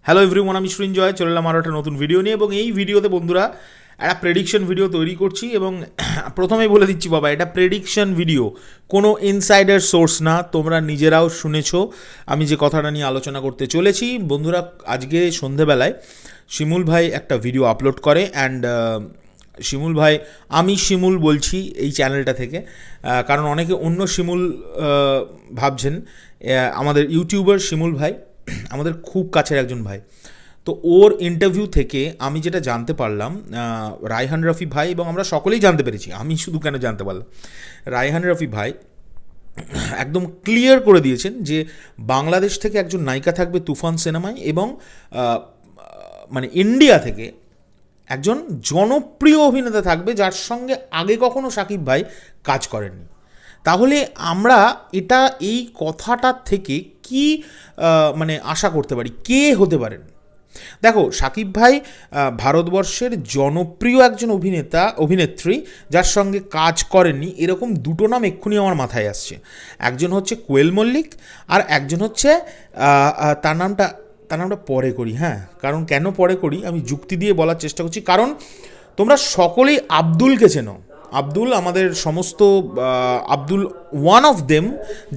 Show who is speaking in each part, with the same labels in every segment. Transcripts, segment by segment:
Speaker 1: Hello everyone, আমি সৃঞ্জয় চলে এলাম আরও একটা নতুন ভিডিও নিয়ে। এবং এই ভিডিওতে বন্ধুরা একটা প্রেডিকশন ভিডিও তৈরি করছি। এবং প্রথমেই বলে দিচ্ছি বাবা, এটা প্রেডিকশন ভিডিও, কোনো ইনসাইডার সোর্স না। তোমরা নিজেরাও শুনেছো আমি যে কথাটা নিয়ে আলোচনা করতে চলেছি। বন্ধুরা, আজকে সন্ধেবেলায় শিমুল ভাই একটা ভিডিও আপলোড করে। অ্যান্ড শিমুল ভাই, আমি শিমুল বলছি এই চ্যানেলটা থেকে, কারণ অনেকে অন্য শিমুল ভাবছেন। আমাদের ইউটিউবার শিমুল ভাই আমাদের খুব কাছের একজন ভাই। তো ওর ইন্টারভিউ থেকে আমি যেটা জানতে পারলাম, রায়হান রফি ভাই, এবং আমরা সকলেই জানতে পেরেছি, আমি শুধু কেন জানতে পারলাম, রায়হান রফি ভাই একদম ক্লিয়ার করে দিয়েছেন যে বাংলাদেশ থেকে একজন নায়িকা থাকবে তুফান সিনেমায়, এবং মানে ইন্ডিয়া থেকে একজন জনপ্রিয় অভিনেতা থাকবে যার সঙ্গে আগে কখনো শাকিব ভাই কাজ করেননি। তাহলে আমরা এই কথাটার থেকে কি মানে আশা করতে পারি, কে হতে পারেন? দেখো, শাকিব ভাই ভারতবর্ষের জনপ্রিয় একজন অভিনেত্রী যার সঙ্গে কাজ করেননি এরকম দুটো নাম এক্ষুনি আমার মাথায় আসছে। একজন হচ্ছে কোয়েল মল্লিক, আর একজন হচ্ছে তার নামটা পরে করি। হ্যাঁ, কারণ কেন পরে করি আমি যুক্তি দিয়ে বলার চেষ্টা করছি। কারণ তোমরা সকলেই আব্দুলকে চেনো। আব্দুল আমাদের সমস্ত আব্দুল ওয়ান অফ দেম,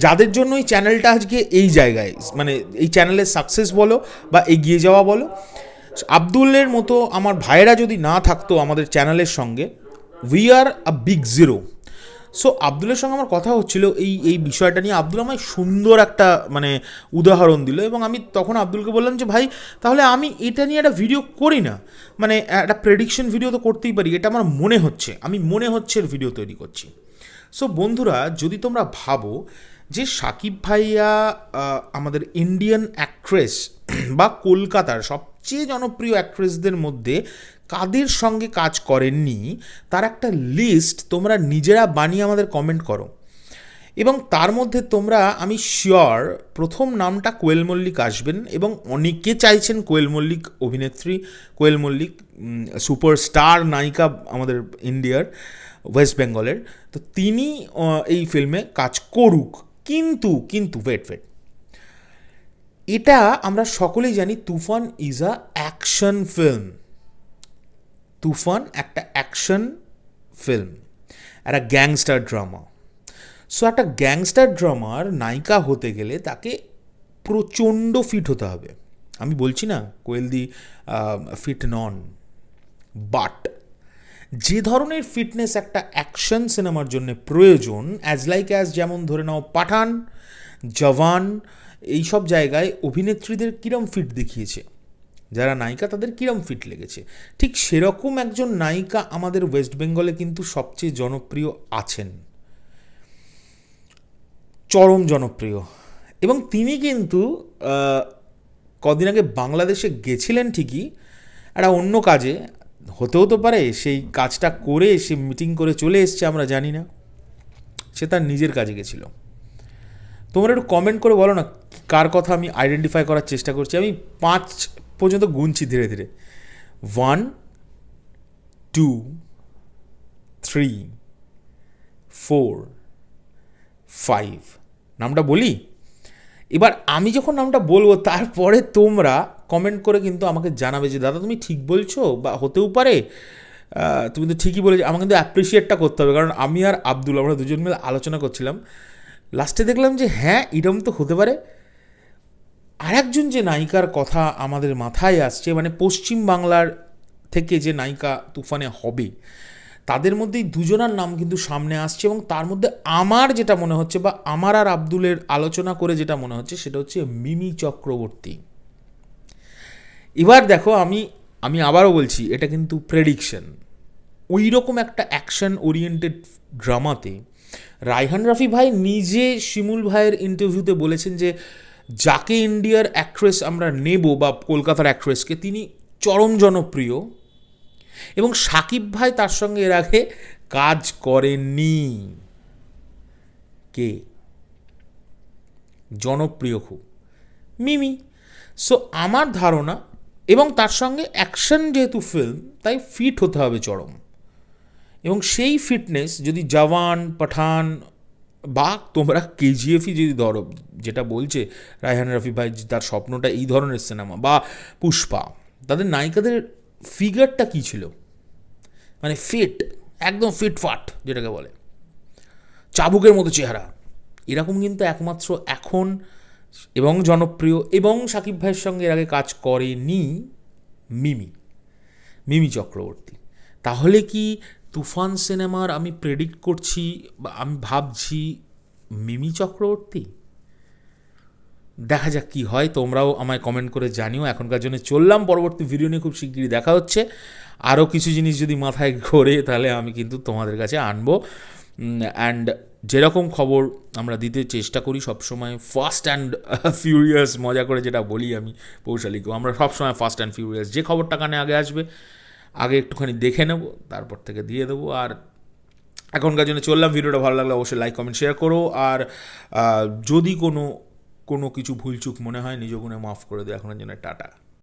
Speaker 1: যাদের জন্য এই চ্যানেলটা আজকে এই জায়গায়, মানে এই চ্যানেলের সাকসেস বলো বা এগিয়ে যাওয়া বলো। আব্দুলের মতো আমার ভাইয়েরা যদি না থাকতো আমাদের চ্যানেলের সঙ্গে, we are a big zero. So আব্দুলের সঙ্গে আমার কথা হচ্ছিল এই বিষয়টা নিয়ে। আব্দুল আমায় সুন্দর একটা মানে উদাহরণ দিল, এবং আমি তখন আব্দুলকে বললাম যে ভাই, তাহলে আমি এটা নিয়ে একটা ভিডিও করি না, মানে একটা প্রেডিকশন ভিডিও তো করতেই পারি। এটা আমার মনে হচ্ছে, আমি মনে হচ্ছে ভিডিও তৈরি করছি। সো বন্ধুরা, যদি তোমরা ভাবো যে শাকিব ভাইয়া আমাদের ইন্ডিয়ান অ্যাক্ট্রেস বা কলকাতার সবচেয়ে জনপ্রিয় অ্যাক্ট্রেসদের মধ্যে কাদের সঙ্গে কাজ করেননি, তার একটা লিস্ট তোমরা নিজেরা বানিয়ে আমাদের কমেন্ট করো। এবং তার মধ্যে তোমরা, আমি শিওর, প্রথম নামটা কোয়েল মল্লিক আসবেন। এবং অনেকে চাইছেন কোয়েল মল্লিক অভিনেত্রী, কোয়েল মল্লিক সুপারস্টার নায়িকা আমাদের ইন্ডিয়ার, ওয়েস্ট বেঙ্গলের। তো তিনি এই ফিল্মে কাজ করুক। কিন্তু ওয়েট, এটা আমরা সকলেই জানি তুফান ইজ আ অ্যাকশন ফিল্ম। তুফান একটা অ্যাকশন ফিল্ম, একটা গ্যাংস্টার ড্রামা। সো একটা গ্যাংস্টার ড্রামার নায়িকা হতে গেলে তাকে প্রচণ্ড ফিট হতে হবে। আমি বলছি না কোয়েলদি ফিট নন, বাট যে ধরনের ফিটনেস একটা অ্যাকশন সিনেমার জন্য প্রয়োজন, যেমন ধরে নাও পাঠান, জওয়ান, এইসব জায়গায় অভিনেত্রীদের কিরম ফিট দেখিয়েছে, যারা নায়িকা তাদের কিরম ফিট লেগেছে, ঠিক সেরকম একজন নায়িকা আমাদের ওয়েস্ট বেঙ্গলে কিন্তু সবচেয়ে জনপ্রিয় আছেন, চরম জনপ্রিয়। এবং তিনি কিন্তু কদিন আগে বাংলাদেশে গেছিলেন ঠিকই, একটা অন্য কাজে, হতেও তো পারে সেই কাজটা করে সে মিটিং করে চলে এসছে, আমরা জানি না, সে তার নিজের কাজে গেছিলো। তোমরা একটু কমেন্ট করে বলো না কার কথা আমি আইডেন্টিফাই করার চেষ্টা করছি। আমি 5 পর্যন্ত গুনছি ধীরে ধীরে। 1, 2, 3, 4, 5। নামটা বলি। এবার আমি যখন নামটা বলবো তারপরে তোমরা কমেন্ট করে কিন্তু আমাকে জানাবে যে দাদা তুমি ঠিক বলছো, বা হতেও পারে তুমি তো ঠিকই বলেছো। আমাকে কিন্তু অ্যাপ্রিসিয়েটটা করতে হবে, কারণ আমি আর আব্দুল আমরা দুজন মিলে আলোচনা করছিলাম, লাস্টে দেখলাম যে হ্যাঁ, এরকম তো হতে পারে। আর একজন যে নায়িকার কথা আমাদের মাথায় আসছে, মানে পশ্চিম বাংলার থেকে যে নায়িকা তুফানে হবে, তাদের মধ্যেই দুজনার নাম কিন্তু সামনে আসছে। এবং তার মধ্যে আমার যেটা মনে হচ্ছে, বা আমার আর আব্দুলের আলোচনা করে যেটা মনে হচ্ছে, সেটা হচ্ছে মিমি চক্রবর্তী। এবার দেখো, আমি আবারও বলছি, এটা কিন্তু প্রেডিকশন। ওই রকম একটা অ্যাকশন ওরিয়েন্টেড ড্রামাতে রায়হান রফি ভাই নিজে শিমুল ভাইয়ের ইন্টারভিউতে বলেছেন যে যাকে ইন্ডিয়ার অ্যাক্ট্রেস আমরা নেব, বা কলকাতার অ্যাক্ট্রেসকে, তিনি চরম জনপ্রিয়। এবং শাকিব ভাই তার সঙ্গে এর আগে কাজ করেননি। কে জনপ্রিয় খুব? মিমি। সো আমার ধারণা, এবং তার সঙ্গে অ্যাকশন যেহেতু ফিল্ম, তাই ফিট হতে হবে চরম। এবং সেই ফিটনেস যদি জওয়ান, পাঠান বা তোমরা কেজিএফই যদি ধরো, যেটা বলছে রায়হান রাফি ভাই, তার স্বপ্নটা এই ধরনের সিনেমা, বা পুষ্পা, তাদের নায়িকাদের ফিগারটা কী ছিল, মানে ফিট, একদম ফিটফাট যেটাকে বলে, চাবুকের মতো চেহারা, এরকম কিন্তু একমাত্র এখন এবং জনপ্রিয় এবং শাকিব ভাইয়ের সঙ্গে এর আগে কাজ করেনি মিমি চক্রবর্তী। তাহলে কি তুফান সিনেমার আমি প্রেডিক্ট করছি বা আমি ভাবছি মিমি চক্রবর্তী? দেখা যাক কী হয়, তোমরাও আমায় কমেন্ট করে জানিও। এখনকার জন্য চললাম, পরবর্তী ভিডিও নিয়ে খুব শিগগিরই দেখা হচ্ছে। আরও কিছু জিনিস যদি মাথায় ঘোরে তাহলে আমি কিন্তু তোমাদের কাছে আনবো। অ্যান্ড যেরকম খবর আমরা দিতে চেষ্টা করি সবসময়, ফাস্ট অ্যান্ড ফিউরিয়াস, মজা করে যেটা বলি আমি পৌশালিকেও, আমরা সবসময় ফাস্ট অ্যান্ড ফিউরিয়াস, যে খবরটা কানে আগে আসবে আগে একটুখানি দেখে নেব, তারপর থেকে দিয়ে দেবো। আর এখনকার জন্য চললাম, ভিডিওটা ভালো লাগলে অবশ্যই লাইক কমেন্ট শেয়ার করো। আর যদি কোনো কিছু ভুলচুক মনে হয় নিজ গুণে মাফ করে দেয়। এখনের জন্য টাটা।